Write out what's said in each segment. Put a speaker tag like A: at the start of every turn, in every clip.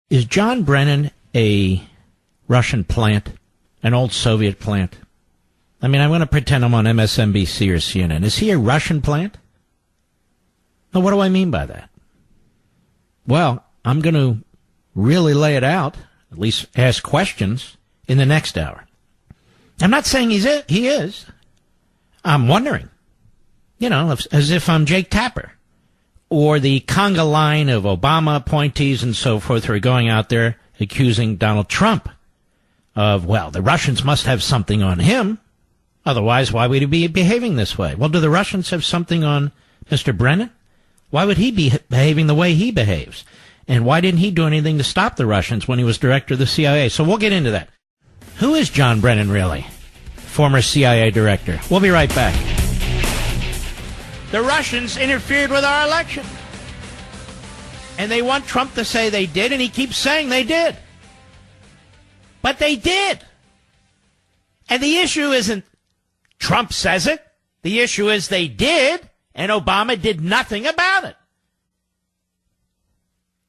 A: Is John Brennan a Russian plant, an old Soviet plant? I mean, I'm going to pretend I'm on MSNBC or CNN. Is he a Russian plant? Now, what do I mean by that? Well, I'm going to really lay it out, at least ask questions, in the next hour. I'm not saying he is. I'm wondering, as if I'm Jake Tapper or the conga line of Obama appointees and so forth who are going out there accusing Donald Trump of, well, the Russians must have something on him. Otherwise, why would he be behaving this way? Well, do the Russians have something on Mr. Brennan? Why would he be behaving the way he behaves? And why didn't he do anything to stop the Russians when he was director of the CIA? So we'll get into that. Who is John Brennan, really? Former CIA director. We'll be right back. The Russians interfered with our election. And they want Trump to say they did, and he keeps saying they did. But they did. And the issue isn't Trump says it. The issue is they did, and Obama did nothing about it.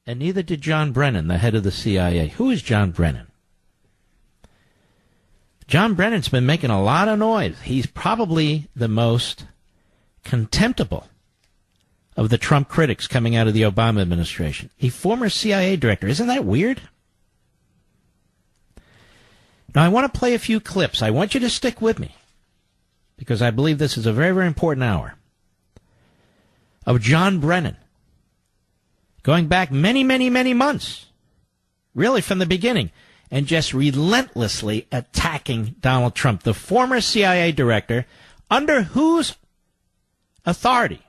A: And neither did John Brennan, the head of the CIA. Who is John Brennan? John Brennan's been making a lot of noise. He's probably the most contemptible of the Trump critics coming out of the Obama administration. A former CIA director. Isn't that weird? Now, I want to play a few clips. I want you to stick with me, because I believe this is a very, very important hour, of John Brennan, going back many, many, many months, really from the beginning, and just relentlessly attacking Donald Trump, the former CIA director, under whose authority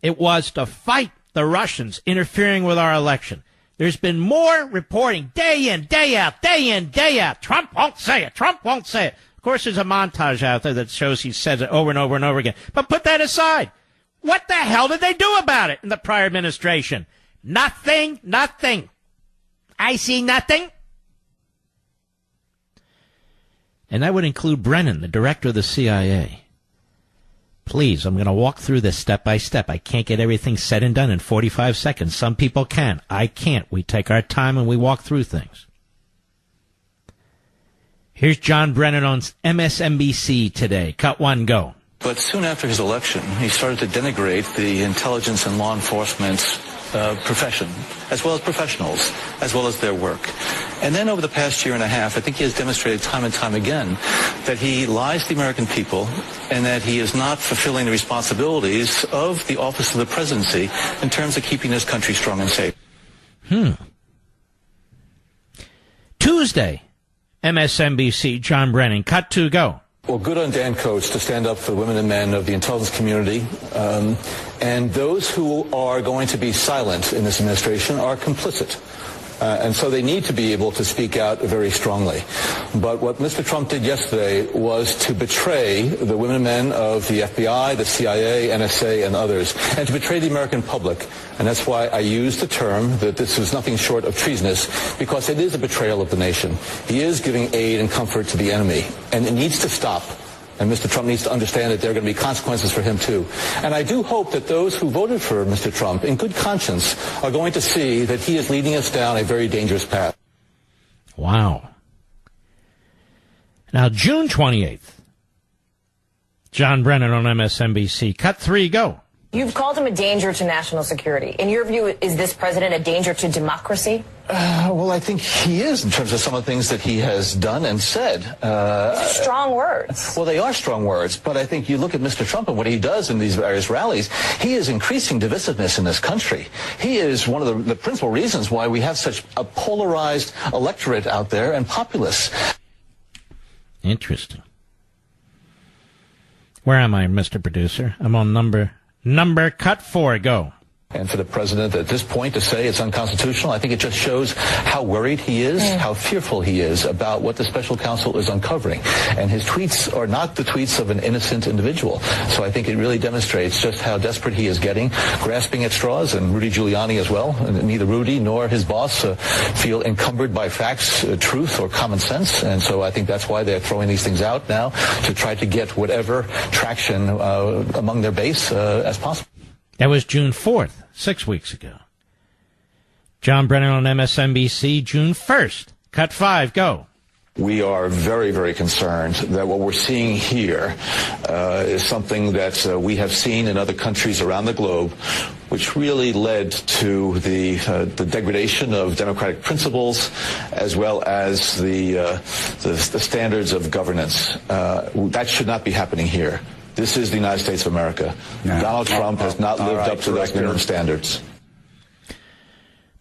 A: it was to fight the Russians interfering with our election. There's been more reporting day in, day out, day in, day out. Trump won't say it. Trump won't say it. Of course, there's a montage out there that shows he says it over and over and over again. But put that aside. What the hell did they do about it in the prior administration? Nothing, nothing. I see nothing. And that would include Brennan, the director of the CIA. Please, I'm going to walk through this step by step. I can't get everything said and done in 45 seconds. Some people can. I can't. We take our time and we walk through things. Here's John Brennan on MSNBC today. Cut one, go.
B: But soon after his election, he started to denigrate the intelligence and law enforcement profession, as well as professionals, as well as their work. And then over the past year and a half, I think he has demonstrated time and time again that he lies to the American people and that he is not fulfilling the responsibilities of the office of the presidency in terms of keeping this country strong and safe.
A: Tuesday, MSNBC, John Brennan. Cut two, go.
B: Well, good on Dan Coates to stand up for the women and men of the intelligence community. And those who are going to be silent in this administration are complicit. And so they need to be able to speak out very strongly. But what Mr. Trump did yesterday was to betray the women and men of the FBI, the CIA, NSA, and others, and to betray the American public. And that's why I used the term that this was nothing short of treasonous, because it is a betrayal of the nation. He is giving aid and comfort to the enemy, and it needs to stop. And Mr. Trump needs to understand that there are going to be consequences for him, too. And I do hope that those who voted for Mr. Trump, in good conscience, are going to see that he is leading us down a very dangerous path.
A: Wow. Now, June 28th, John Brennan on MSNBC. Cut three, go.
C: You've called him a danger to national security. In your view, is this president a danger to democracy?
B: Well, I think he is in terms of some of the things that he has done and said.
C: These are strong words.
B: Well, they are strong words, but I think you look at Mr. Trump and what he does in these various rallies, he is increasing divisiveness in this country. He is one of the principal reasons why we have such a polarized electorate out there and populists.
A: Interesting. Where am I, Mr. Producer? I'm on number cut four, go.
B: And for the president at this point to say it's unconstitutional, I think it just shows how worried he is, how fearful he is about what the special counsel is uncovering. And his tweets are not the tweets of an innocent individual. So I think it really demonstrates just how desperate he is getting, grasping at straws, and Rudy Giuliani as well. And neither Rudy nor his boss feel encumbered by facts, truth, or common sense. And so I think that's why they're throwing these things out now, to try to get whatever traction among their base as possible.
A: That was June 4th, 6 weeks ago. John Brennan on MSNBC, June 1st. Cut 5, go.
B: We are very, very concerned that what we're seeing here is something that we have seen in other countries around the globe, which really led to the degradation of democratic principles as well as the standards of governance. That should not be happening here. This is the United States of America. No. Donald Trump has not lived up to those minimum standards.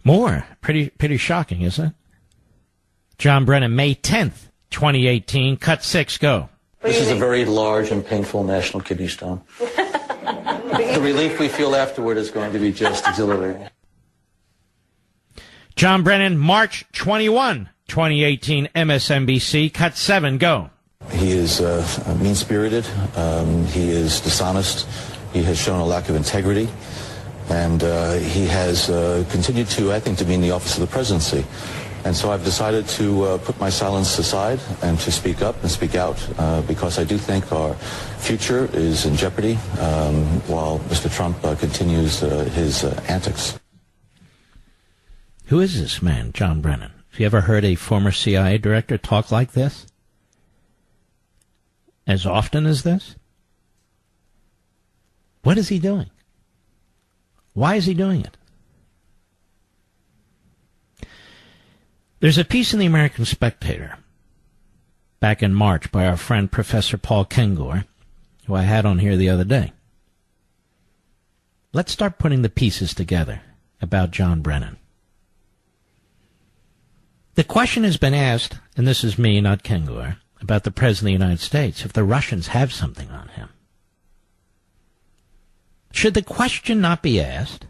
A: More. Pretty shocking, isn't it? John Brennan, May 10th, 2018. Cut 6, go.
D: This is a very large and painful national kidney stone. The relief we feel afterward is going to be just exhilarating.
A: John Brennan, March 21, 2018, MSNBC. Cut 7, go.
B: He is mean-spirited. He is dishonest. He has shown a lack of integrity. And he has continued to, I think, demean the office of the presidency. And so I've decided to put my silence aside and to speak up and speak out because I do think our future is in jeopardy while Mr. Trump continues his antics.
A: Who is this man, John Brennan? Have you ever heard a former CIA director talk like this? As often as this? What is he doing? Why is he doing it? There's a piece in the American Spectator back in March by our friend Professor Paul Kengor, who I had on here the other day. Let's start putting the pieces together about John Brennan. The question has been asked, and this is me, not Kengor, about the President of the United States, if the Russians have something on him. Should the question not be asked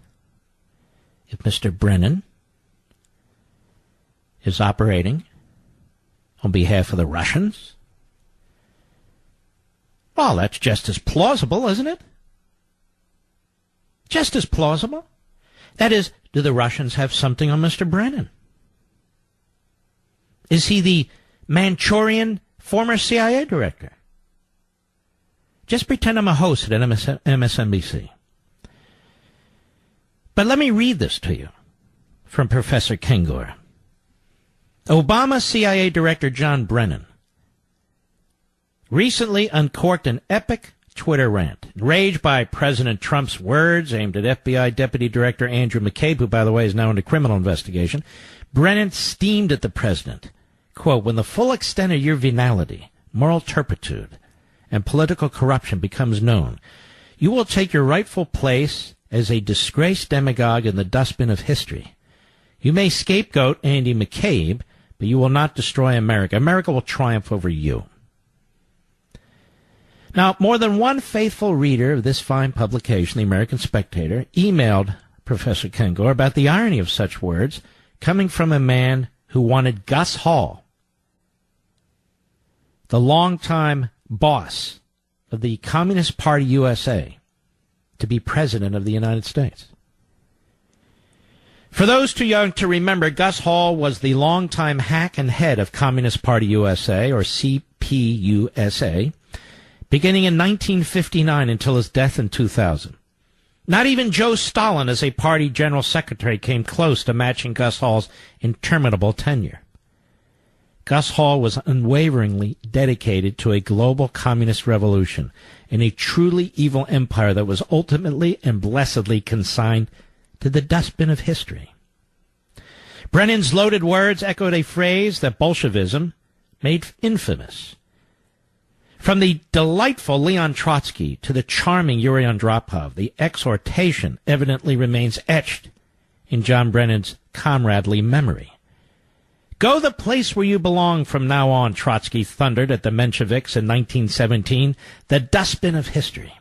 A: if Mr. Brennan is operating on behalf of the Russians? Well, that's just as plausible, isn't it? Just as plausible. That is, do the Russians have something on Mr. Brennan? Is he the Manchurian former CIA director? Just pretend I'm a host at MSNBC. But let me read this to you from Professor Kengor. Obama CIA Director John Brennan recently uncorked an epic Twitter rant, enraged by President Trump's words aimed at FBI Deputy Director Andrew McCabe, who, by the way, is now under criminal investigation. Brennan steamed at the president. Quote, when the full extent of your venality, moral turpitude, and political corruption becomes known, you will take your rightful place as a disgraced demagogue in the dustbin of history. You may scapegoat Andy McCabe, but you will not destroy America. America will triumph over you. Now, more than one faithful reader of this fine publication, the American Spectator, emailed Professor Kengor about the irony of such words coming from a man who wanted Gus Hall, the longtime boss of the Communist Party USA, to be president of the United States. For those too young to remember, Gus Hall was the longtime hack and head of Communist Party USA, or CPUSA, beginning in 1959 until his death in 2000. Not even Joe Stalin, as a party general secretary, came close to matching Gus Hall's interminable tenure. Gus Hall was unwaveringly dedicated to a global communist revolution in a truly evil empire that was ultimately and blessedly consigned to the dustbin of history. Brennan's loaded words echoed a phrase that Bolshevism made infamous. From the delightful Leon Trotsky to the charming Yuri Andropov, the exhortation evidently remains etched in John Brennan's comradely memory. Go the place where you belong from now on, Trotsky thundered at the Mensheviks in 1917, the dustbin of history.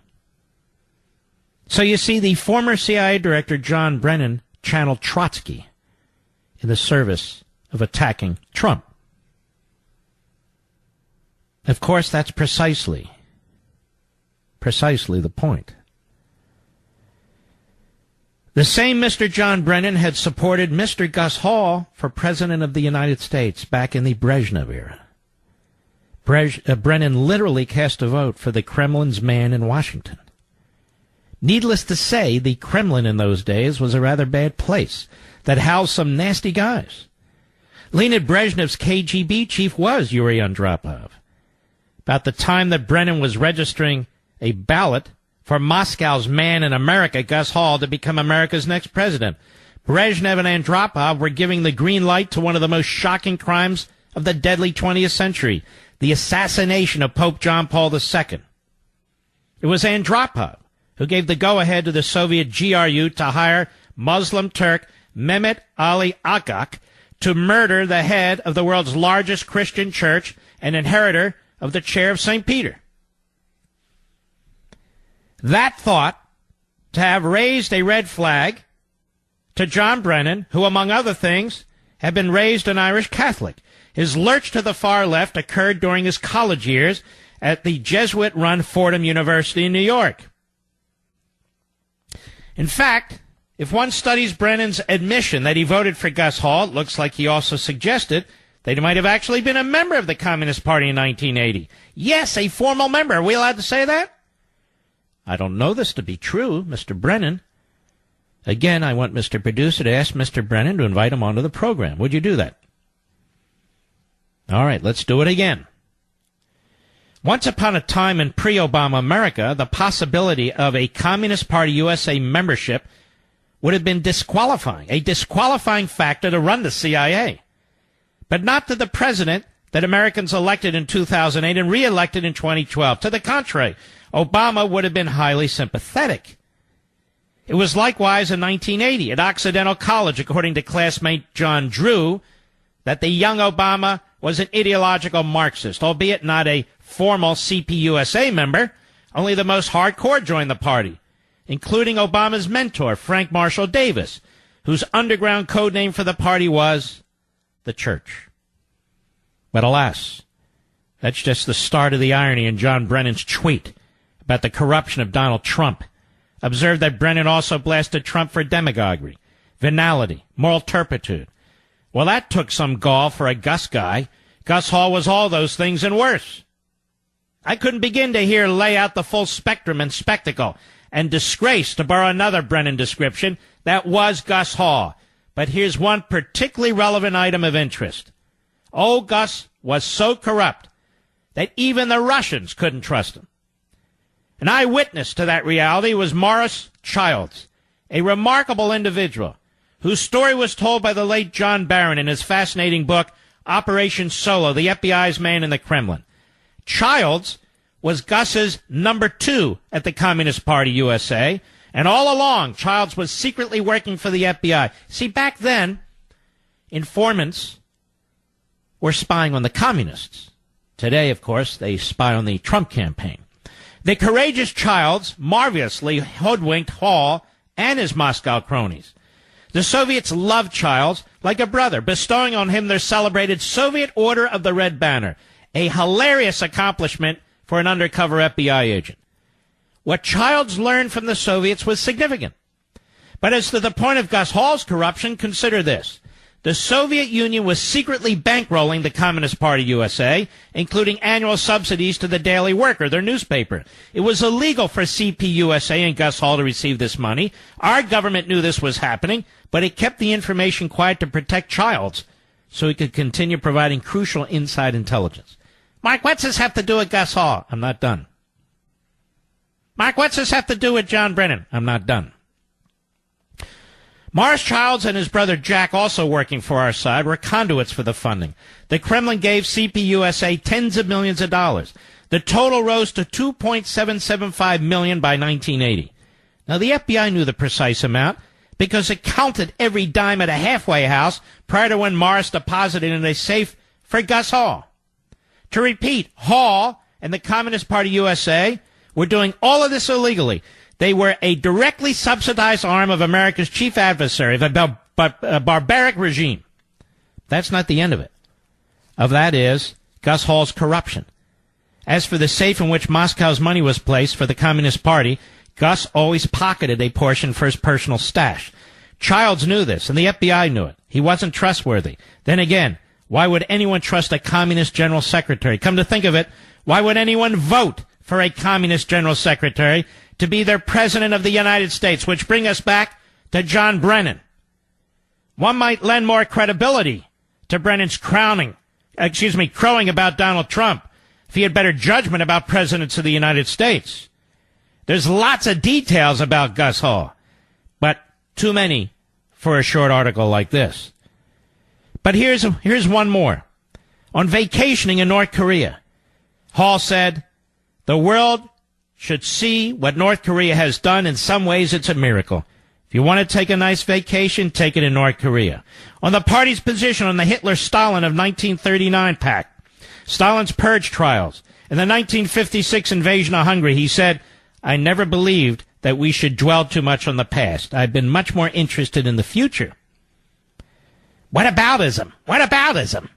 A: So you see, the former CIA director John Brennan channeled Trotsky in the service of attacking Trump. Of course, that's precisely the point. The same Mr. John Brennan had supported Mr. Gus Hall for President of the United States back in the Brezhnev era. Brennan literally cast a vote for the Kremlin's man in Washington. Needless to say, the Kremlin in those days was a rather bad place. that housed some nasty guys. Leonid Brezhnev's KGB chief was Yuri Andropov. About the time that Brennan was registering a ballot for Moscow's man in America, Gus Hall, to become America's next president, Brezhnev and Andropov were giving the green light to one of the most shocking crimes of the deadly 20th century, the assassination of Pope John Paul II. It was Andropov who gave the go-ahead to the Soviet GRU to hire Muslim Turk Mehmet Ali Agach to murder the head of the world's largest Christian church and inheritor of the chair of St. Peter. That thought to have raised a red flag to John Brennan, who, among other things, had been raised an Irish Catholic. His lurch to the far left occurred during his college years at the Jesuit-run Fordham University in New York. In fact, if one studies Brennan's admission that he voted for Gus Hall, it looks like he also suggested that he might have actually been a member of the Communist Party in 1980. Yes, a formal member. Are we allowed to say that? I don't know this to be true, Mr. Brennan. Again, I want Mr. Producer to ask Mr. Brennan to invite him onto the program. Would you do that? All right, let's do it again. Once upon a time in pre-Obama America, the possibility of a Communist Party USA membership would have been disqualifying, a disqualifying factor to run the CIA. But not to the president that Americans elected in 2008 and re-elected in 2012. To the contrary, Obama would have been highly sympathetic. It was likewise in 1980 at Occidental College, according to classmate John Drew, that the young Obama was an ideological Marxist, albeit not a formal CPUSA member. Only the most hardcore joined the party, including Obama's mentor, Frank Marshall Davis, whose underground code name for the party was the Church. But alas, that's just the start of the irony in John Brennan's tweet about the corruption of Donald Trump. Observe that Brennan also blasted Trump for demagoguery, venality, moral turpitude. Well, that took some gall for a Gus guy. Gus Hall was all those things and worse. I couldn't begin to hear lay out the full spectrum and spectacle and disgrace, to borrow another Brennan description, that was Gus Hall. But here's one particularly relevant item of interest. Old Gus was so corrupt that even the Russians couldn't trust him. An eyewitness to that reality was Morris Childs, a remarkable individual whose story was told by the late John Brennan in his fascinating book, Operation Solo, the FBI's Man in the Kremlin. Childs was Gus's number 2 at the Communist Party USA, and all along, Childs was secretly working for the FBI. See, back then, informants were spying on the communists. Today, of course, they spy on the Trump campaign. The courageous Childs marvelously hoodwinked Hall and his Moscow cronies. The Soviets loved Childs like a brother, bestowing on him their celebrated Soviet Order of the Red Banner, a hilarious accomplishment for an undercover FBI agent. What Childs learned from the Soviets was significant. But as to the point of Gus Hall's corruption, consider this. The Soviet Union was secretly bankrolling the Communist Party USA, including annual subsidies to the Daily Worker, their newspaper. It was illegal for CPUSA and Gus Hall to receive this money. Our government knew this was happening, but it kept the information quiet to protect Childs so he could continue providing crucial inside intelligence. Mark, what's this have to do with Gus Hall? I'm not done. Mark, what's this have to do with John Brennan? I'm not done. Morris Childs and his brother Jack, also working for our side, were conduits for the funding. The Kremlin gave CPUSA tens of millions of dollars. The total rose to $2.775 million by 1980. Now, the FBI knew the precise amount because it counted every dime at a halfway house prior to when Morris deposited in a safe for Gus Hall. To repeat, Hall and the Communist Party USA were doing all of this illegally. They were a directly subsidized arm of America's chief adversary, the barbaric regime. That's not the end of it. Of that is Gus Hall's corruption. As for the safe in which Moscow's money was placed for the Communist Party, Gus always pocketed a portion for his personal stash. Childs knew this, and the FBI knew it. He wasn't trustworthy. Then again, why would anyone trust a communist general secretary? Come to think of it, why would anyone vote for a communist general secretary to be their president of the United States? Which brings us back to John Brennan. One might lend more credibility to Brennan's crowing about Donald Trump if he had better judgment about presidents of the United States. There's lots of details about Gus Hall, but too many for a short article like this. But here's one more. On vacationing in North Korea, Hall said, "The world should see what North Korea has done. In some ways, it's a miracle. If you want to take a nice vacation, take it in North Korea." On the party's position on the Hitler-Stalin of 1939 pact, Stalin's purge trials, and the 1956 invasion of Hungary, he said, "I never believed that we should dwell too much on the past. I've been much more interested in the future." Whataboutism? Whataboutism?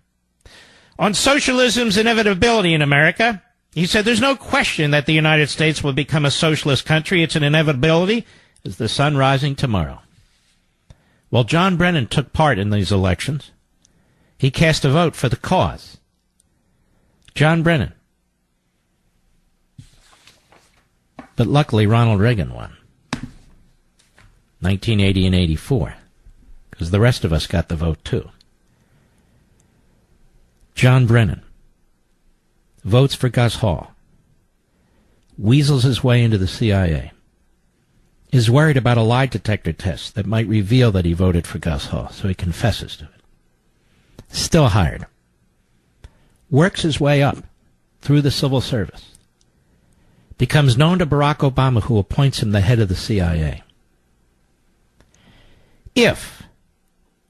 A: On socialism's inevitability in America, he said there's no question that the United States will become a socialist country. It's an inevitability as the sun rising tomorrow. Well, John Brennan took part in these elections. He cast a vote for the cause. John Brennan. But luckily, Ronald Reagan won. 1980 and 84. Because the rest of us got the vote, too. John Brennan votes for Gus Hall. Weasels his way into the CIA. Is worried about a lie detector test that might reveal that he voted for Gus Hall, so he confesses to it. Still hired. Works his way up through the civil service. Becomes known to Barack Obama, who appoints him the head of the CIA. If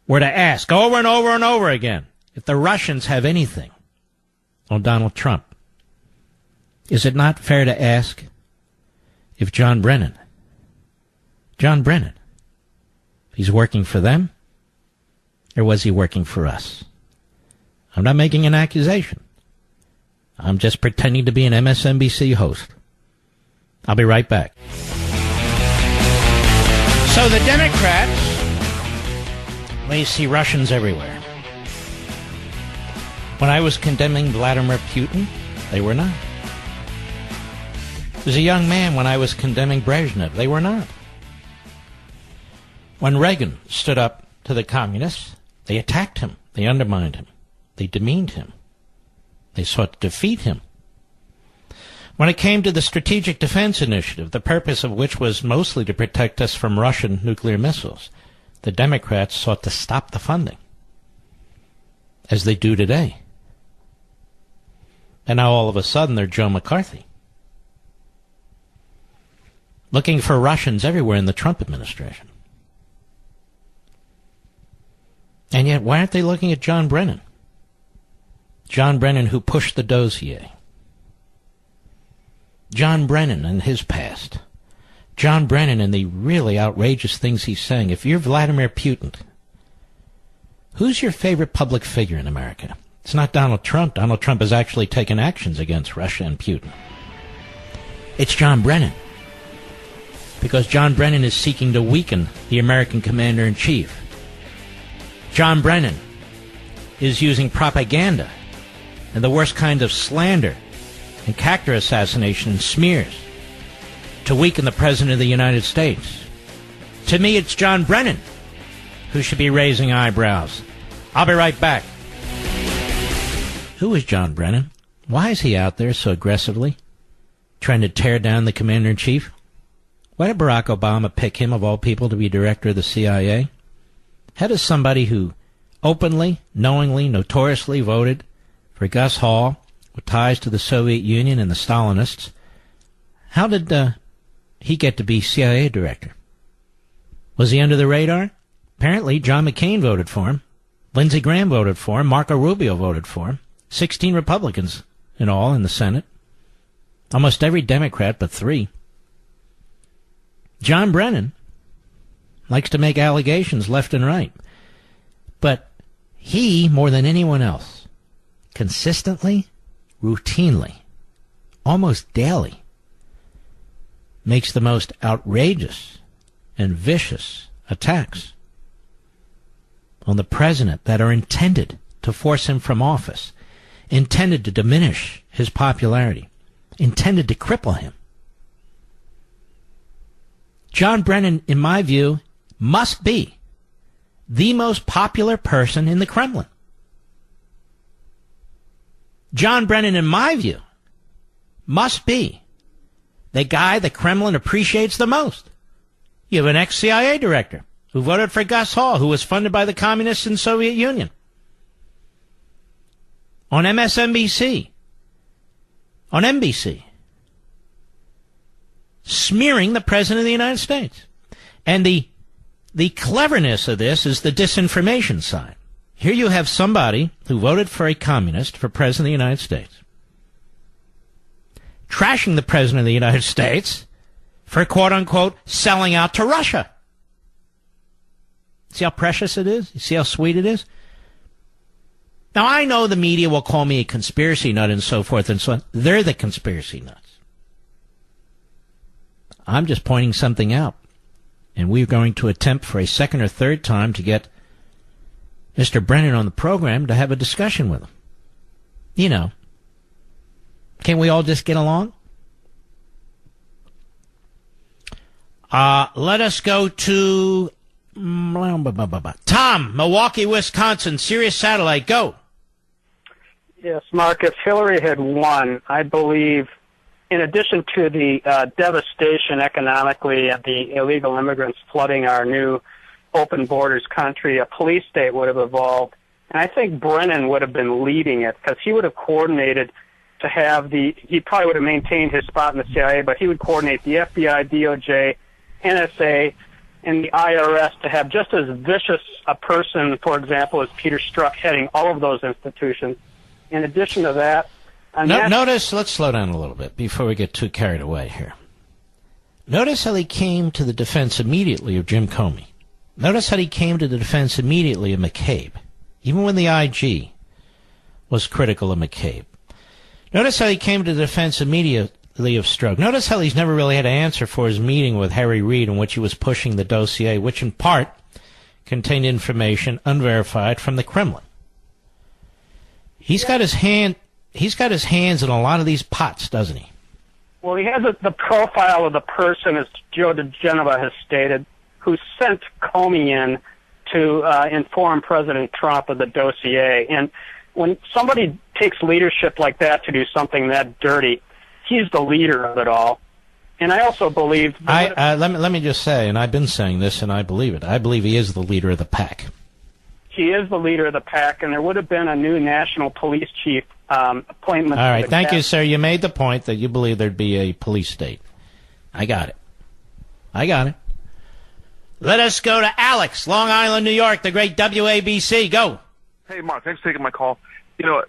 A: we're to ask over and over and over again if the Russians have anything on Donald Trump, is it not fair to ask if John Brennan, he's working for them, or was he working for us? I'm not making an accusation. I'm just pretending to be an MSNBC host. I'll be right back. So the Democrats, they see Russians everywhere. When I was condemning Vladimir Putin, they were not. As a young man, when I was condemning Brezhnev, they were not. When Reagan stood up to the communists, they attacked him, they undermined him, they demeaned him, they sought to defeat him. When it came to the Strategic Defense Initiative, the purpose of which was mostly to protect us from Russian nuclear missiles, the Democrats sought to stop the funding, as they do today. And now all of a sudden they're Joe McCarthy, looking for Russians everywhere in the Trump administration. And yet, why aren't they looking at John Brennan? John Brennan, who pushed the dossier. John Brennan and his past. John Brennan and the really outrageous things he's saying. If you're Vladimir Putin, who's your favorite public figure in America? It's not Donald Trump. Donald Trump has actually taken actions against Russia and Putin. It's John Brennan. Because John Brennan is seeking to weaken the American commander-in-chief. John Brennan is using propaganda and the worst kind of slander and character assassination and smears to weaken the President of the United States. To me, it's John Brennan who should be raising eyebrows. I'll be right back. Who is John Brennan? Why is he out there so aggressively trying to tear down the commander-in-chief? Why did Barack Obama pick him, of all people, to be director of the CIA? How does somebody who openly, knowingly, notoriously voted for Gus Hall, with ties to the Soviet Union and the Stalinists, how did he get to be CIA director? Was he under the radar? Apparently, John McCain voted for him. Lindsey Graham voted for him. Marco Rubio voted for him. 16 Republicans in all in the Senate. Almost every Democrat but 3. John Brennan likes to make allegations left and right. But he, more than anyone else, consistently, routinely, almost daily, makes the most outrageous and vicious attacks on the president that are intended to force him from office, intended to diminish his popularity, intended to cripple him. John Brennan, in my view, must be the most popular person in the Kremlin. John Brennan, in my view, must be the guy the Kremlin appreciates the most. You have an ex-CIA director who voted for Gus Hall, who was funded by the communists in the Soviet Union. On MSNBC, on NBC, smearing the President of the United States. And the cleverness of this is the disinformation side. Here you have somebody who voted for a communist for President of the United States, trashing the President of the United States for, quote-unquote, selling out to Russia. See how precious it is? You see how sweet it is? Now, I know the media will call me a conspiracy nut and so forth and so on. They're the conspiracy nuts. I'm just pointing something out. And we're going to attempt for a second or third time to get Mr. Brennan on the program to have a discussion with him. You know, can't we all just get along? Let us go to Tom, Milwaukee, Wisconsin, Sirius Satellite. Go.
E: Yes, Mark, if Hillary had won, I believe, in addition to the devastation economically and the illegal immigrants flooding our new open borders country, a police state would have evolved. And I think Brennan would have been leading it because he would have coordinated to have he probably would have maintained his spot in the CIA, but he would coordinate the FBI, DOJ, NSA, and the IRS to have just as vicious a person, for example, as Peter Strzok heading all of those institutions. In addition to that,
A: notice, let's slow down a little bit before we get too carried away here. Notice how he came to the defense immediately of Jim Comey. Notice how he came to the defense immediately of McCabe, even when the IG was critical of McCabe. Notice how he came to the defense immediately of Strzok. Notice how he's never really had an answer for his meeting with Harry Reid in which he was pushing the dossier, which in part contained information unverified from the Kremlin. He's got his hands in a lot of these pots, doesn't he?
E: Well, he has the profile of the person, as Joe DeGenova has stated, who sent Comey in to inform President Trump of the dossier. And when somebody takes leadership like that to do something that dirty, he's the leader of it all. And I also believe...
A: let me just say, and I've been saying this, and I believe it, I believe he is the leader of the pack.
E: He is the leader of the pack, and there would have been a new national police chief appointment.
A: All right, thank you, sir. You made the point that you believe there'd be a police state. I got it. Let us go to Alex, Long Island, New York, the great WABC. Go.
F: Hey, Mark, thanks for taking my call. You know,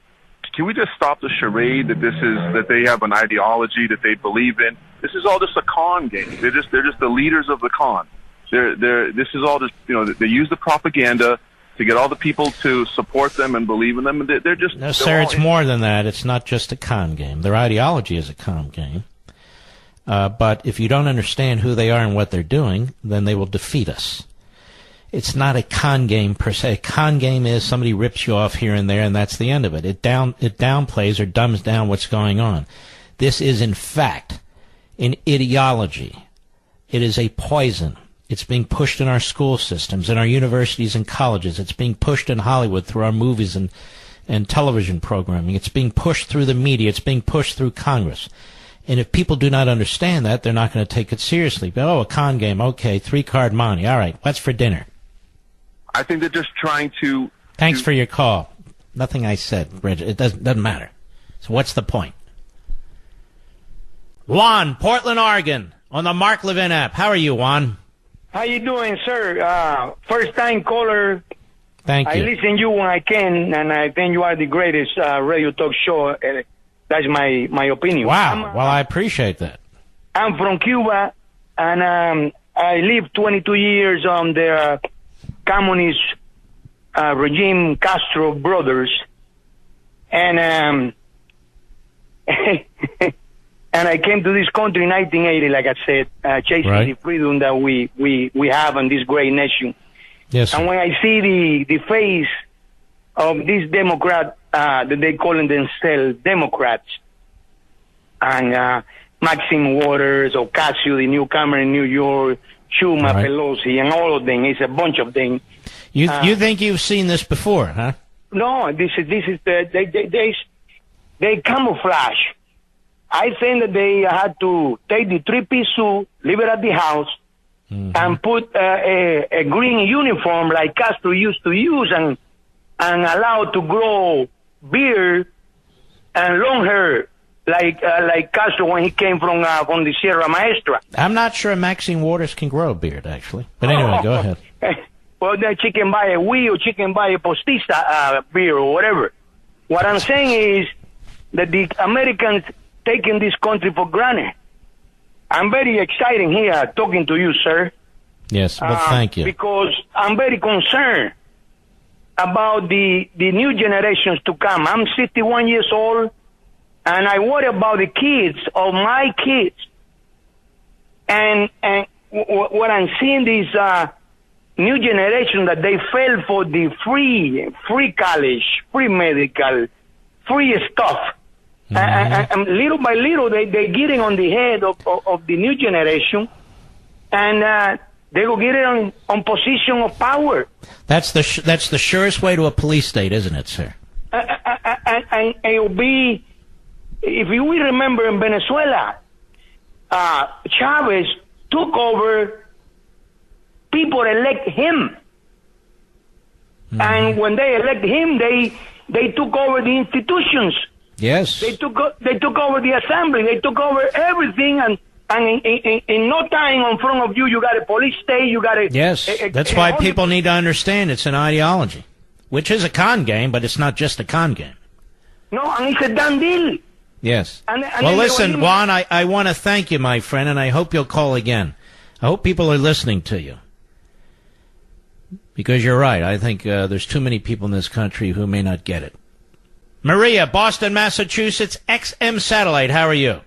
F: can we just stop the charade that they have an ideology that they believe in? This is all just a con game. They're just the leaders of the con. This is all just, you know, they use the propaganda to get all the people to support them and believe in them. And they're just...
A: No, sir, it's more than that. It's not just a con game. Their ideology is a con game. But if you don't understand who they are and what they're doing, then they will defeat us. It's not a con game per se. A con game is somebody rips you off here and there, and that's the end of it. It downplays or dumbs down what's going on. This is, in fact, an ideology. It is a poison. It's being pushed in our school systems, in our universities and colleges. It's being pushed in Hollywood through our movies and television programming. It's being pushed through the media. It's being pushed through Congress. And if people do not understand that, they're not going to take it seriously. But, a con game, okay, 3-card money. All right, what's for dinner?
F: I think they're just trying to...
A: Thanks for your call. Nothing I said, Bridget. It doesn't matter. So what's the point? Juan, Portland, Oregon, on the Mark Levin app. How are you, Juan?
G: How you doing, sir? First-time caller.
A: Thank you.
G: I listen to you when I can, and I think you are the greatest radio talk show. That's my opinion.
A: Wow. Well, I appreciate that.
G: I'm from Cuba, and I lived 22 years on the communist regime, Castro brothers, and and I came to this country in 1980, like I said, chasing the freedom that we have in this great nation.
A: Yes.
G: And when I see the face of this Democrat that they calling themselves Democrats, and Maxine Waters, Ocasio, the newcomer in New York, Schumer, Pelosi, and all of them, it's a bunch of them.
A: You think you've seen this before, huh?
G: No, this is they camouflage. I think that they had to take the three-piece suit, leave it at the house, and put a green uniform like Castro used to use, and allow to grow beard and long hair like Castro when he came from the Sierra Maestra.
A: I'm not sure Maxine Waters can grow a beard, actually. But anyway, go ahead.
G: Well, then she can buy a wig, or she can buy a postiza beard or whatever. What I'm saying is that the Americans taking this country for granted. I'm very excited here talking to you, sir.
A: Yes, well, thank you.
G: Because I'm very concerned about the new generations to come. I'm 61 years old, and I worry about the kids of my kids. And what I'm seeing is new generation that they fell for the free college, free medical, free stuff. And little by little, they're getting on the head of the new generation, and they will get it on position of power. That's the
A: surest way to a police state, isn't it, sir?
G: And it will be, if you will remember in Venezuela, Chavez took over, people elect him. And when they elect him, they took over the institutions.
A: Yes.
G: They took over the assembly. They took over everything, and in no time in front of you, you got a police state, you got a...
A: Yes, that's why people need to understand it's an ideology, which is a con game, but it's not just a con game.
G: No, and it's a done deal.
A: Yes. Well, listen, Juan, I want to thank you, my friend, and I hope you'll call again. I hope people are listening to you. Because you're right. I think there's too many people in this country who may not get it. Maria, Boston, Massachusetts, XM Satellite. How are you?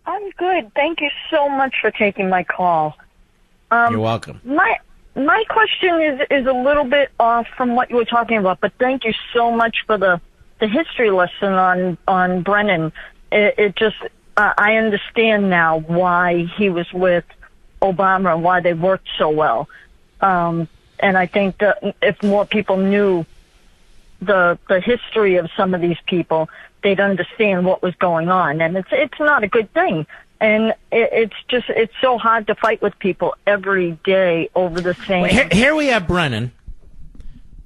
H: I'm good. Thank you so much for taking my call.
A: You're welcome.
H: My question is a little bit off from what you were talking about, but thank you so much for the history lesson on Brennan. It just I understand now why he was with Obama and why they worked so well. And I think that if more people knew the history of some of these people, they'd understand what was going on. And it's not a good thing. And it's so hard to fight with people every day over the same.
A: Here we have Brennan,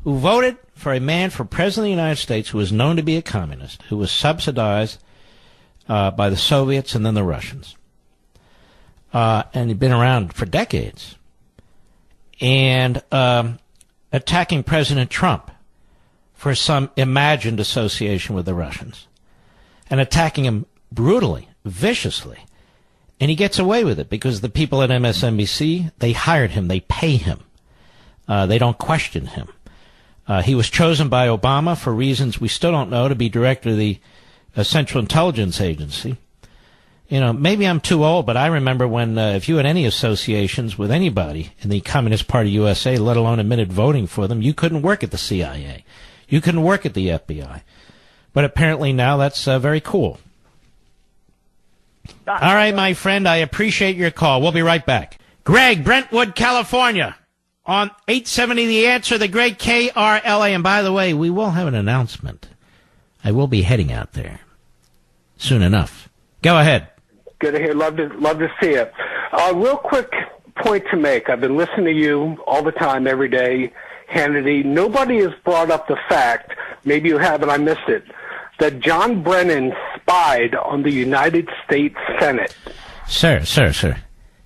A: who voted for a man for president of the United States who was known to be a communist, who was subsidized by the Soviets and then the Russians. And he'd been around for decades. And attacking President Trump for some imagined association with the Russians, and attacking him brutally, viciously. And he gets away with it because the people at MSNBC, they hired him, they pay him. They don't question him. He was chosen by Obama for reasons we still don't know to be director of the Central Intelligence Agency. You know, maybe I'm too old, but I remember when if you had any associations with anybody in the Communist Party USA, let alone admitted voting for them, you couldn't work at the CIA. You couldn't work at the FBI. But apparently now that's very cool. All right, my friend, I appreciate your call. We'll be right back. Greg, Brentwood, California, on 870 The Answer, the great KRLA. And by the way, we will have an announcement. I will be heading out there soon enough. Go ahead.
I: Good to hear. Love to see you. Real quick point to make. I've been listening to you all the time, every day, Hannity. Nobody has brought up the fact, maybe you have and I missed it, that John Brennan spied on the United States Senate.
A: Sir.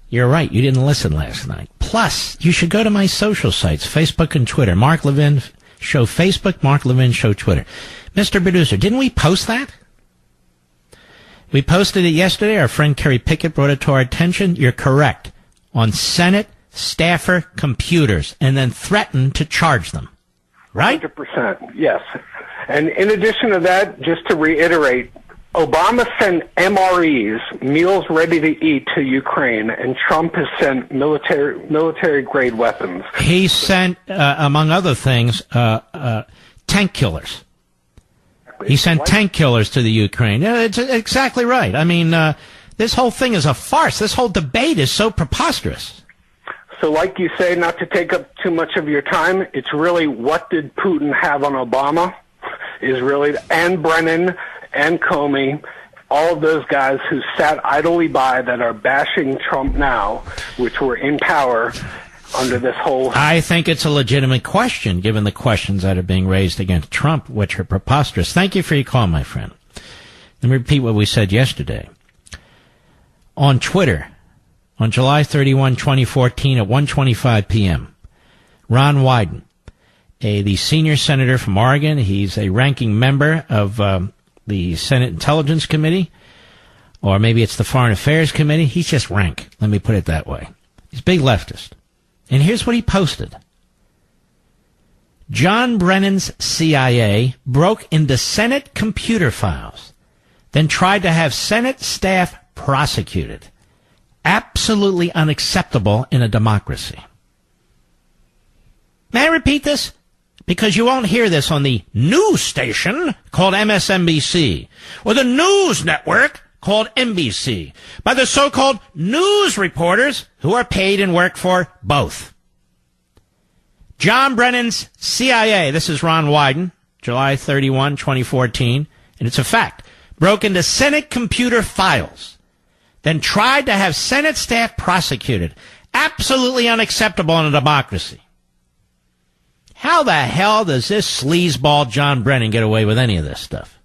A: You're right. You didn't listen last night. Plus, you should go to my social sites, Facebook and Twitter. Mark Levin Show Facebook, Mark Levin Show Twitter. Mr. Producer, didn't we post that? We posted it yesterday. Our friend Kerry Pickett brought it to our attention. You're correct. On Senate staffer computers, and then threatened to charge them. Right?
I: 100%, yes. And in addition to that, just to reiterate, Obama sent MREs, meals ready to eat, to Ukraine, and Trump has sent military-grade weapons.
A: He sent, among other things, tank killers. He sent tank killers to the Ukraine. It's exactly right. I mean, this whole thing is a farce. This whole debate is so preposterous.
I: So like you say, not to take up too much of your time, it's really what did Putin have on Obama is really, and Brennan and Comey, all of those guys who sat idly by that are bashing Trump now, which were in power under this whole...
A: I think it's a legitimate question, given the questions that are being raised against Trump, which are preposterous. Thank you for your call, my friend. Let me repeat what we said yesterday. On Twitter, on July 31, 2014, at 1:25 p.m., Ron Wyden, the senior senator from Oregon, he's a ranking member of the Senate Intelligence Committee, or maybe it's the Foreign Affairs Committee. He's just rank, let me put it that way. He's a big leftist. And here's what he posted. John Brennan's CIA broke into Senate computer files, then tried to have Senate staff prosecuted. Absolutely unacceptable in a democracy. May I repeat this? Because you won't hear this on the news station called MSNBC, or the news network called NBC, by the so-called news reporters who are paid and work for both. John Brennan's CIA, this is Ron Wyden, July 31, 2014, and it's a fact, broke into Senate computer files, then tried to have Senate staff prosecuted. Absolutely unacceptable in a democracy. How the hell does this sleazeball John Brennan get away with any of this stuff?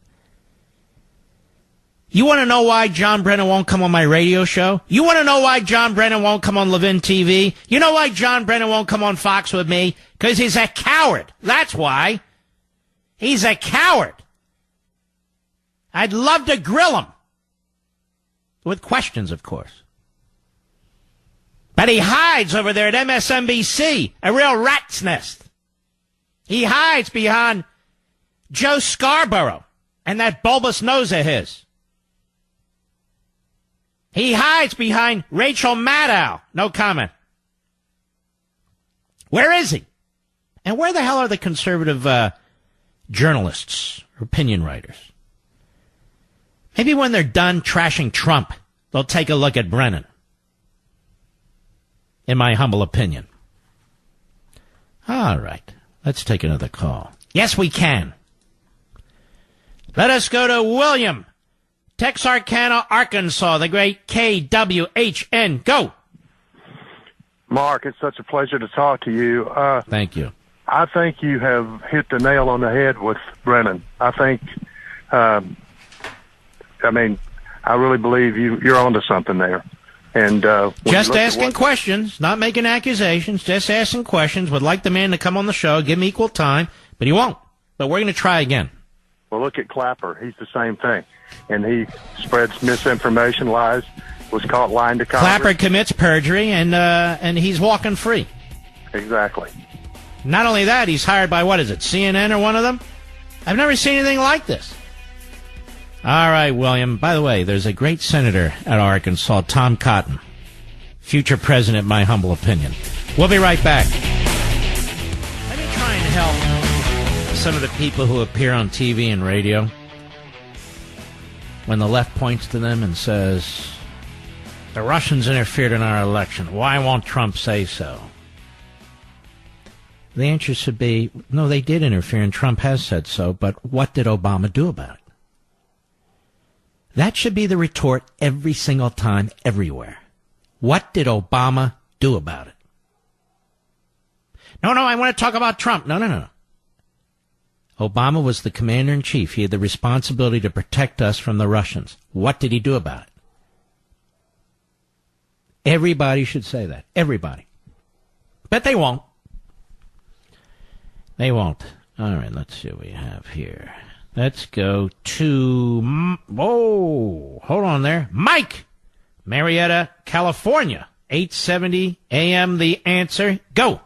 A: You want to know why John Brennan won't come on my radio show? You want to know why John Brennan won't come on LEVIN TV? You know why John Brennan won't come on Fox with me? Because he's a coward. That's why. He's a coward. I'd love to grill him. With questions, of course. But he hides over there at MSNBC, a real rat's nest. He hides behind Joe Scarborough and that bulbous nose of his. He hides behind Rachel Maddow. No comment. Where is he? And where the hell are the conservative journalists, opinion writers? Maybe when they're done trashing Trump, they'll take a look at Brennan. In my humble opinion. All right. Let's take another call. Yes, we can. Let us go to William, Texarkana, Arkansas, the great KWHN. Go.
J: Mark, it's such a pleasure to talk to you.
A: Thank you.
J: I think you have hit the nail on the head with Brennan. I think, I really believe you're onto something there. And
A: just asking questions, not making accusations, just asking questions. Would like the man to come on the show, give him equal time, but he won't. But we're going to try again.
J: Well, look at Clapper. He's the same thing. And he spreads misinformation, lies, was caught lying to Congress.
A: Clapper commits perjury, and he's walking free.
J: Exactly.
A: Not only that, he's hired by, what is it, CNN or one of them? I've never seen anything like this. All right, William. By the way, there's a great senator at Arkansas, Tom Cotton. Future president, my humble opinion. We'll be right back. Let me try and help some of the people who appear on TV and radio when the left points to them and says, the Russians interfered in our election. Why won't Trump say so? The answer should be, no, they did interfere, and Trump has said so, but what did Obama do about it? That should be the retort every single time, everywhere. What did Obama do about it? No, I want to talk about Trump. No. Obama was the commander-in-chief. He had the responsibility to protect us from the Russians. What did he do about it? Everybody should say that. Everybody. But they won't. They won't. All right, let's see what we have here. Let's go to, hold on there. Mike, Marietta, California, 870 AM, The Answer. Go.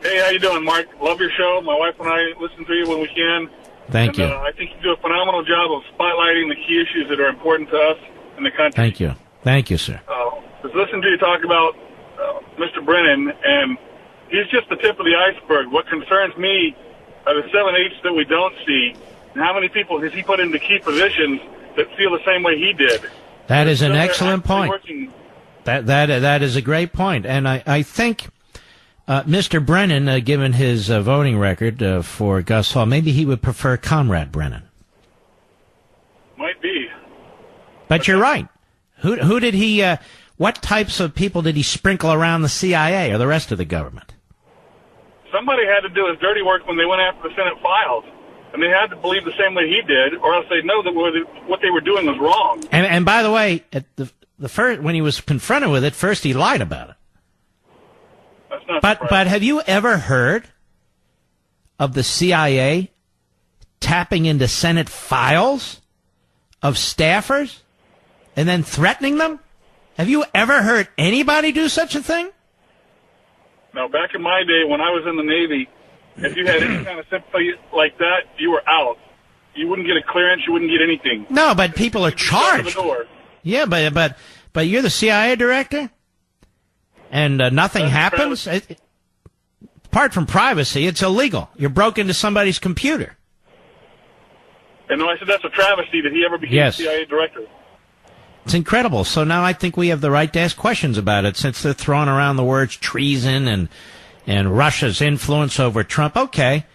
K: Hey, how you doing, Mark? Love your show. My wife and I listen to you when we can.
A: Thank you.
K: I think you do a phenomenal job of spotlighting the key issues that are important to us in the country.
A: Thank you. Thank you, sir.
K: Just listen to you talk about Mr. Brennan, and he's just the tip of the iceberg. What concerns me are the 7/8 that we don't see, and how many people has he put into key positions that feel the same way he did.
A: That is an excellent point. That is a great point. And I think Mr. Brennan, given his voting record for Gus Hall, maybe he would prefer Comrade Brennan.
K: Might be.
A: But you're right. Who did he, what types of people did he sprinkle around the CIA or the rest of the government?
K: Somebody had to do his dirty work when they went after the Senate files. And they had to believe the same way he did, or else they'd know that what they were doing was wrong.
A: And by the way, at the first, when he was confronted with it, first he lied about it.
K: That's not
A: but have you ever heard of the CIA tapping into Senate files of staffers and then threatening them? Have you ever heard anybody do such a thing?
K: Now, back in my day when I was in the Navy, if you had any kind of sympathy like that, you were out. You wouldn't get a clearance. You wouldn't get anything.
A: No, but people are charged. Yeah, but you're the CIA director, and nothing happens. Apart from privacy, it's illegal. You broke into somebody's computer.
K: And no, I said that's a travesty that he ever became CIA director.
A: It's incredible. So now I think we have the right to ask questions about it, since they're throwing around the words treason and Russia's influence over Trump. Okay.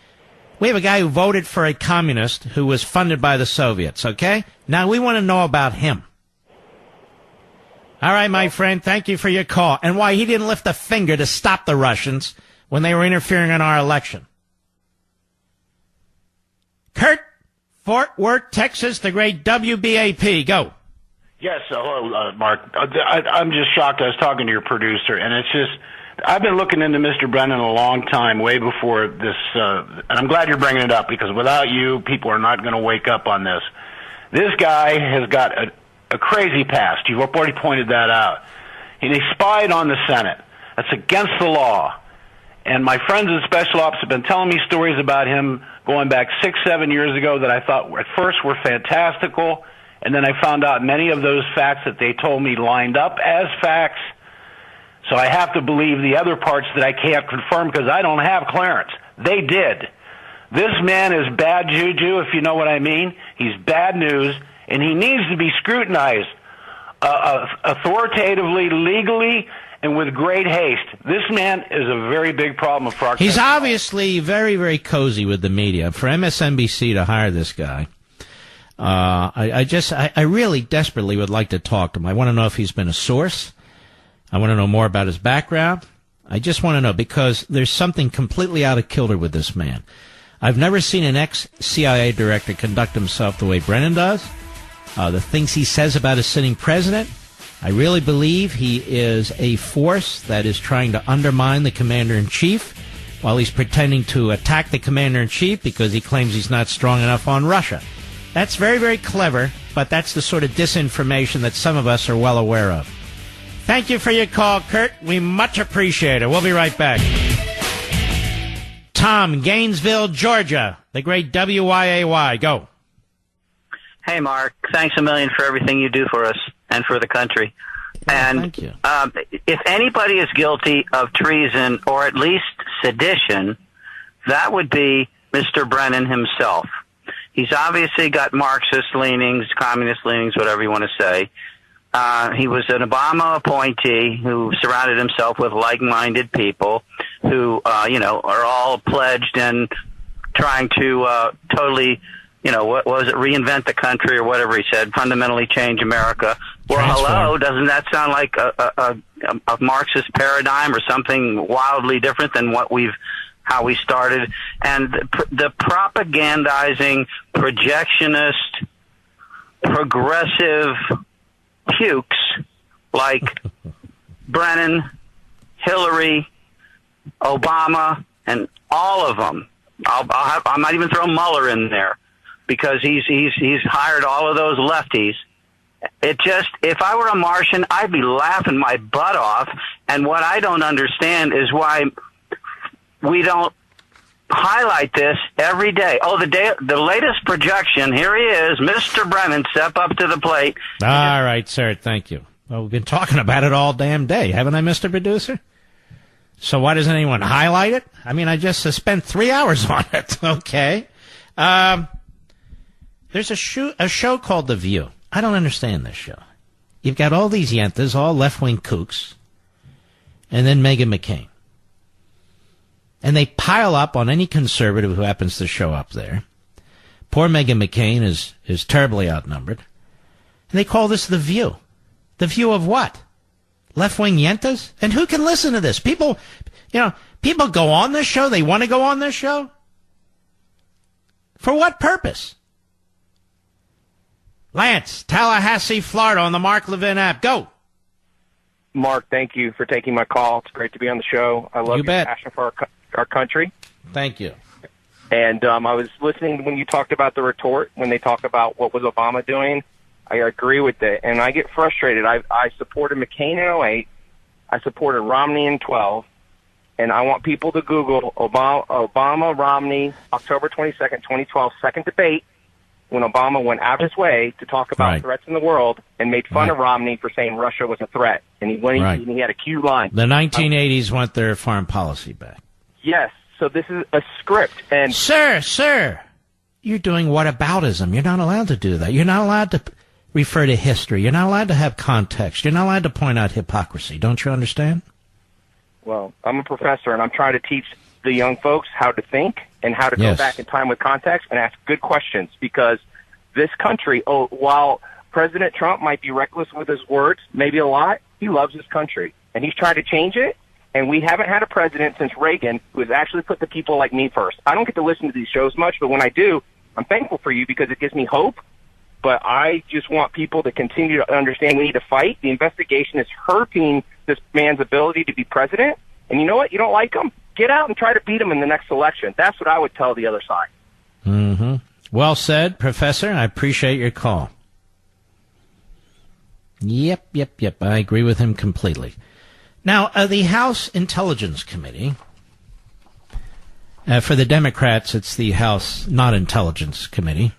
A: We have a guy who voted for a communist who was funded by the Soviets, okay? Now we want to know about him. All right, my friend, thank you for your call. And why he didn't lift a finger to stop the Russians when they were interfering in our election. Kurt, Fort Worth, Texas, the great WBAP. Go.
L: Yes, hello, Mark. I'm just shocked. I was talking to your producer, and it's just, I've been looking into Mr. Brennan a long time, way before this, and I'm glad you're bringing it up, because without you, people are not going to wake up on this. This guy has got a crazy past. You've already pointed that out. And he spied on the Senate. That's against the law. And my friends in Special Ops have been telling me stories about him going back 6-7 years ago that I thought at first were fantastical, and then I found out many of those facts that they told me lined up as facts. So I have to believe the other parts that I can't confirm because I don't have clearance. They did. This man is bad juju, if you know what I mean. He's bad news, and he needs to be scrutinized authoritatively, legally, and with great haste. This man is a very big problem for our country.
A: He's obviously very, very cozy with the media. For MSNBC to hire this guy, I really desperately would like to talk to him. I want to know if he's been a source. I want to know more about his background. I just want to know, because there's something completely out of kilter with this man. I've never seen an ex-CIA director conduct himself the way Brennan does. The things he says about a sitting president, I really believe he is a force that is trying to undermine the commander-in-chief while he's pretending to attack the commander-in-chief because he claims he's not strong enough on Russia. That's very, very clever, but that's the sort of disinformation that some of us are well aware of. Thank you for your call, Kurt. We much appreciate it. We'll be right back. Tom, Gainesville, Georgia, the great WYAY. Go.
M: Hey, Mark. Thanks a million for everything you do for us and for the country. And
A: thank you.
M: If anybody is guilty of treason or at least sedition, that would be Mr. Brennan himself. He's obviously got Marxist leanings, communist leanings, whatever you want to say. He was an Obama appointee who surrounded himself with like-minded people who, are all pledged and trying to totally, what was it, reinvent the country or whatever he said, fundamentally change America. Well, hello, doesn't that sound like a Marxist paradigm or something wildly different than how we started? And the propagandizing, projectionist, progressive pukes like Brennan, Hillary, Obama, and all of them. I might even throw Mueller in there because he's hired all of those lefties. If I were a Martian, I'd be laughing my butt off. And what I don't understand is why we don't highlight this every day. Oh, the latest projection, here he is, Mr. Brennan, step up to the plate.
A: All right, sir, thank you. Well, we've been talking about it all damn day, haven't I, Mr. Producer? So why doesn't anyone highlight it? I mean, I just spent 3 hours on it, okay? There's a show called The View. I don't understand this show. You've got all these yentas, all left-wing kooks, and then Meghan McCain. And they pile up on any conservative who happens to show up there. Poor Meghan McCain is terribly outnumbered. And they call this The View. The View of what? Left-wing yentas? And who can listen to this? People go on this show. They want to go on this show. For what purpose? Lance, Tallahassee, Florida, on the Mark Levin app. Go.
N: Mark, thank you for taking my call. It's great to be on the show. I love your passion for our country.
A: Thank you.
N: And I was listening when you talked about the retort, when they talk about what was Obama doing. I agree with it, and I get frustrated. I supported McCain in 2008. I supported Romney in 2012. And I want people to Google Obama, Romney, October 22nd, 2012, second debate, when Obama went out of his way to talk about threats in the world and made fun of Romney for saying Russia was a threat. And he had a cute line.
A: The 1980s want their foreign policy back.
N: Yes. So this is a script. And
A: Sir, you're doing whataboutism. You're not allowed to do that. You're not allowed to refer to history. You're not allowed to have context. You're not allowed to point out hypocrisy. Don't you understand?
N: Well, I'm a professor, and I'm trying to teach the young folks how to think and how to go back in time with context and ask good questions, because this country, while President Trump might be reckless with his words, maybe a lot, he loves his country, and he's trying to change it, and we haven't had a president since Reagan who has actually put the people like me first. I don't get to listen to these shows much, but when I do, I'm thankful for you because it gives me hope, but I just want people to continue to understand we need to fight. The investigation is hurting this man's ability to be president. And you know what? You don't like him? Get out and try to beat him in the next election. That's what I would tell the other side.
A: Mm-hmm. Well said, Professor. I appreciate your call. Yep. I agree with him completely. Now, the House Intelligence Committee, for the Democrats, it's the House Not Intelligence Committee.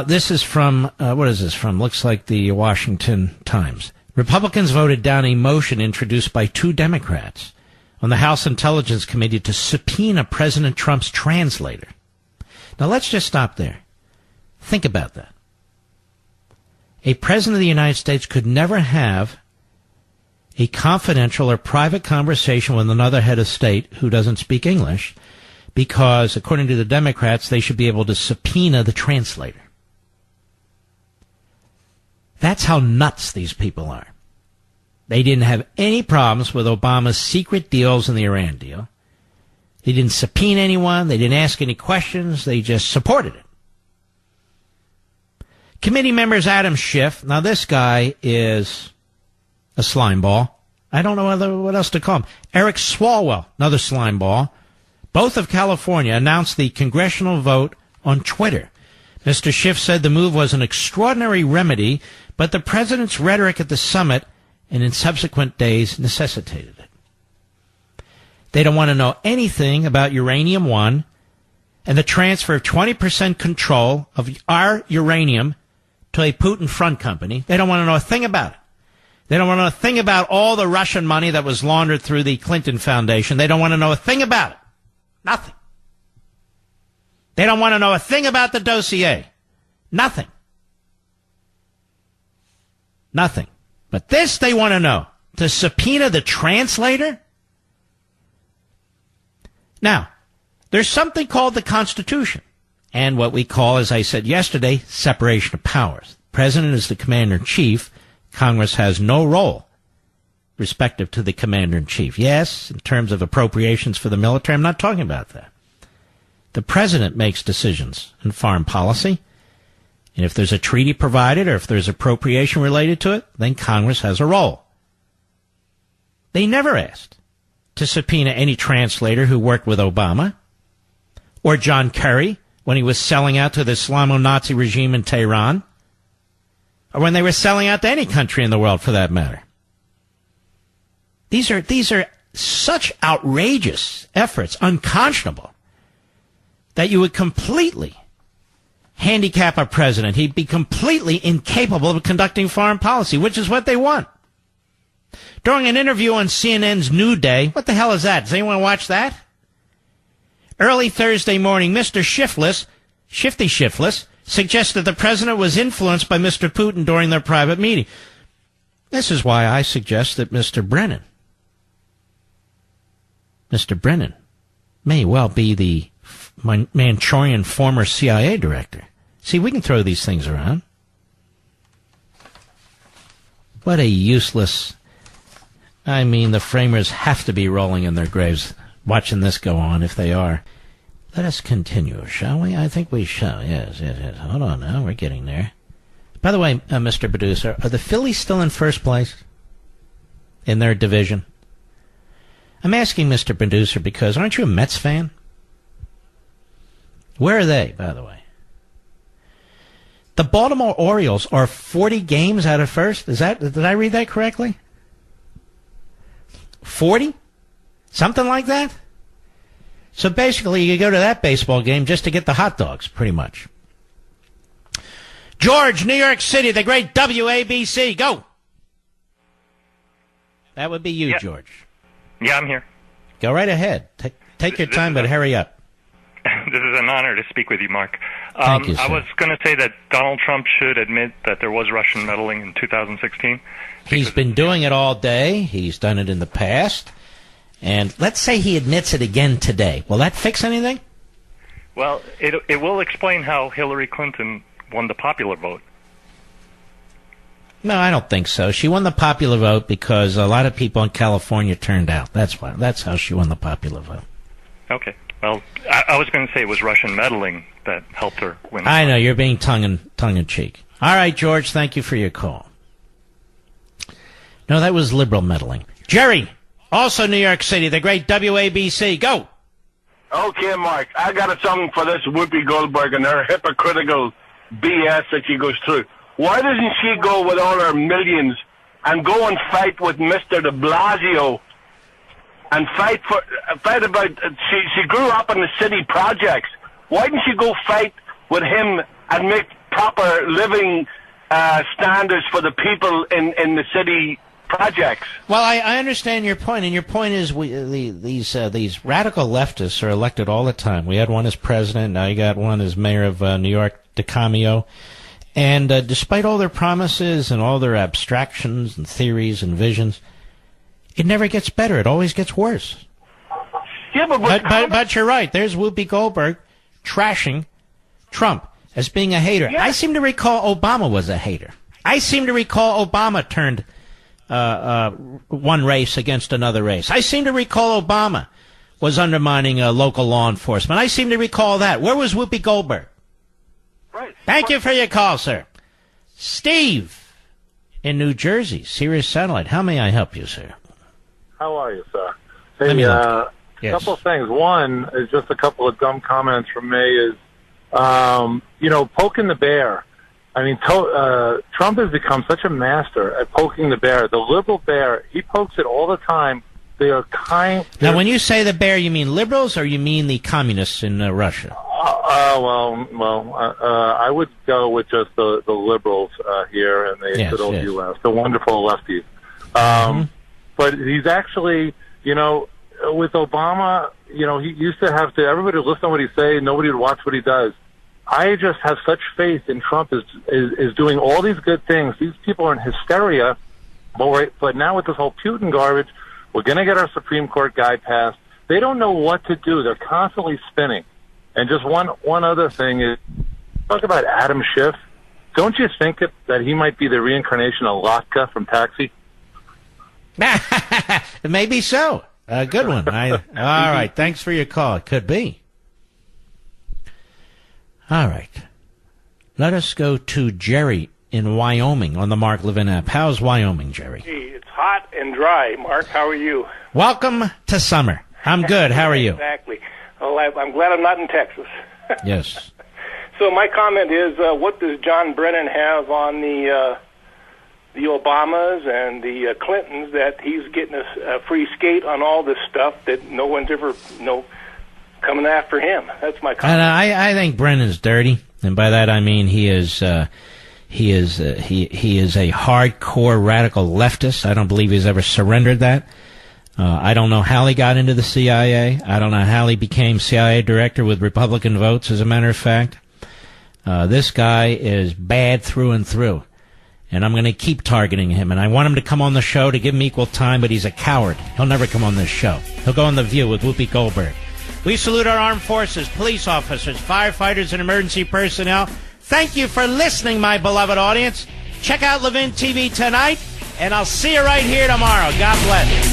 A: This is from, what is this from? Looks like the Washington Times. Republicans voted down a motion introduced by 2 Democrats on the House Intelligence Committee to subpoena President Trump's translator. Now, let's just stop there. Think about that. A president of the United States could never have a confidential or private conversation with another head of state who doesn't speak English because, according to the Democrats, they should be able to subpoena the translator. That's how nuts these people are. They didn't have any problems with Obama's secret deals in the Iran deal. They didn't subpoena anyone. They didn't ask any questions. They just supported it. Committee members Adam Schiff. Now, this guy is a slimeball. I don't know what else to call him. Eric Swalwell, another slimeball. Both of California announced the congressional vote on Twitter. Mr. Schiff said the move was an extraordinary remedy, but the president's rhetoric at the summit and in subsequent days necessitated it. They don't want to know anything about Uranium One and the transfer of 20% control of our uranium to a Putin front company. They don't want to know a thing about it. They don't want to know a thing about all the Russian money that was laundered through the Clinton Foundation. They don't want to know a thing about it. Nothing. They don't want to know a thing about the dossier. Nothing. Nothing. But this they want to know. To subpoena the translator? Now, there's something called the Constitution. And what we call, as I said yesterday, separation of powers. The president is the commander-in-chief. Congress has no role respective to the commander-in-chief. Yes, in terms of appropriations for the military, I'm not talking about that. The president makes decisions in foreign policy. And if there's a treaty provided or if there's appropriation related to it, then Congress has a role. They never asked to subpoena any translator who worked with Obama or John Kerry when he was selling out to the Islamo-Nazi regime in Tehran, or when they were selling out to any country in the world for that matter. These are such outrageous efforts, unconscionable, that you would completely handicap a president. He'd be completely incapable of conducting foreign policy, which is what they want. During an interview on CNN's New Day, what the hell is that? Does anyone watch that? Early Thursday morning, Mr. Shifty Shiftless suggested the president was influenced by Mr. Putin during their private meeting. This is why I suggest that Mr. Brennan may well be the Manchurian former CIA director. See, we can throw these things around. What a useless... I mean, the framers have to be rolling in their graves watching this go on, if they are. Let us continue, shall we? I think we shall. Yes. Hold on now. We're getting there. By the way, Mr. Producer, are the Phillies still in first place in their division? I'm asking Mr. Producer because aren't you a Mets fan? Where are they, by the way? The Baltimore Orioles are 40 games out of first. Did I read that correctly? 40? Something like that? So basically, you go to that baseball game just to get the hot dogs, pretty much. George, New York City, the great WABC. Go! That would be you,
O: yeah.
A: George.
O: Yeah, I'm here.
A: Go right ahead. Take your time, but hurry up.
O: This is an honor to speak with you, Mark.
A: Thank you, sir.
O: I was going to say that Donald Trump should admit that there was Russian meddling in 2016.
A: He's been doing it all day. He's done it in the past. And let's say he admits it again today. Will that fix anything?
O: Well, it will explain how Hillary Clinton won the popular vote.
A: No, I don't think so. She won the popular vote because a lot of people in California turned out. That's why. That's how she won the popular vote.
O: Okay. Well, I was going to say it was Russian meddling that helped her win.
A: I know, you're being tongue in cheek. All right, George, thank you for your call. No, that was liberal meddling. Jerry, also New York City, the great WABC. Go.
P: Okay, Mark, I got something for this Whoopi Goldberg and her hypocritical BS that she goes through. Why doesn't she go with all her millions and go and fight with Mr. de Blasio and fight about... She grew up in the city projects. Why didn't she go fight with him and make proper living standards for the people in the city projects?
A: Well, I understand your point, and your point is these radical leftists are elected all the time. We had one as president, now you got one as mayor of New York, DeCamio. And despite all their promises and all their abstractions and theories and visions, it never gets better. It always gets worse.
P: Yeah,
A: but you're right. There's Whoopi Goldberg trashing Trump as being a hater. Yeah. I seem to recall Obama was a hater. I seem to recall Obama turned one race against another race. I seem to recall Obama was undermining local law enforcement. I seem to recall that. Where was Whoopi Goldberg?
P: Right.
A: Thank you for your call, sir. Steve in New Jersey, Sirius Satellite. How may I help you, sir?
Q: How are you, sir? Hey,
A: yes.
Q: Couple of things. One is just a couple of dumb comments from me is, poking the bear. I mean, Trump has become such a master at poking the bear. The liberal bear, he pokes it all the time. They are kind.
A: Now, when you say the bear, you mean liberals or you mean the communists in Russia?
Q: I would go with just the liberals here in the good old U.S., the wonderful lefties. But he's actually, with Obama, he used to have to, everybody would listen to what he say, nobody would watch what he does. I just have such faith in Trump is doing all these good things. These people are in hysteria, but now with this whole Putin garbage, we're going to get our Supreme Court guy passed. They don't know what to do. They're constantly spinning. And just one other thing is, talk about Adam Schiff. Don't you think that he might be the reincarnation of Latka from Taxi?
A: Maybe so. A good one. All right. Thanks for your call. It could be. All right. Let us go to Jerry in Wyoming on the Mark Levin app. How's Wyoming, Jerry?
R: Hey, it's hot and dry. Mark, how are you?
A: Welcome to summer. I'm good. How are you?
R: Exactly. Well, I'm glad I'm not in Texas.
A: Yes.
R: So my comment is, what does John Brennan have on the Obamas and the Clintons that he's getting a free skate on all this stuff that no one's ever, coming after him? That's my comment.
A: And I think Brennan's dirty, and by that I mean he is a hardcore radical leftist. I don't believe he's ever surrendered that. I don't know how he got into the CIA. I don't know how he became CIA director with Republican votes, as a matter of fact. This guy is bad through and through. And I'm going to keep targeting him. And I want him to come on the show to give him equal time, but he's a coward. He'll never come on this show. He'll go on The View with Whoopi Goldberg. We salute our armed forces, police officers, firefighters, and emergency personnel. Thank you for listening, my beloved audience. Check out LEVIN TV tonight, and I'll see you right here tomorrow. God bless.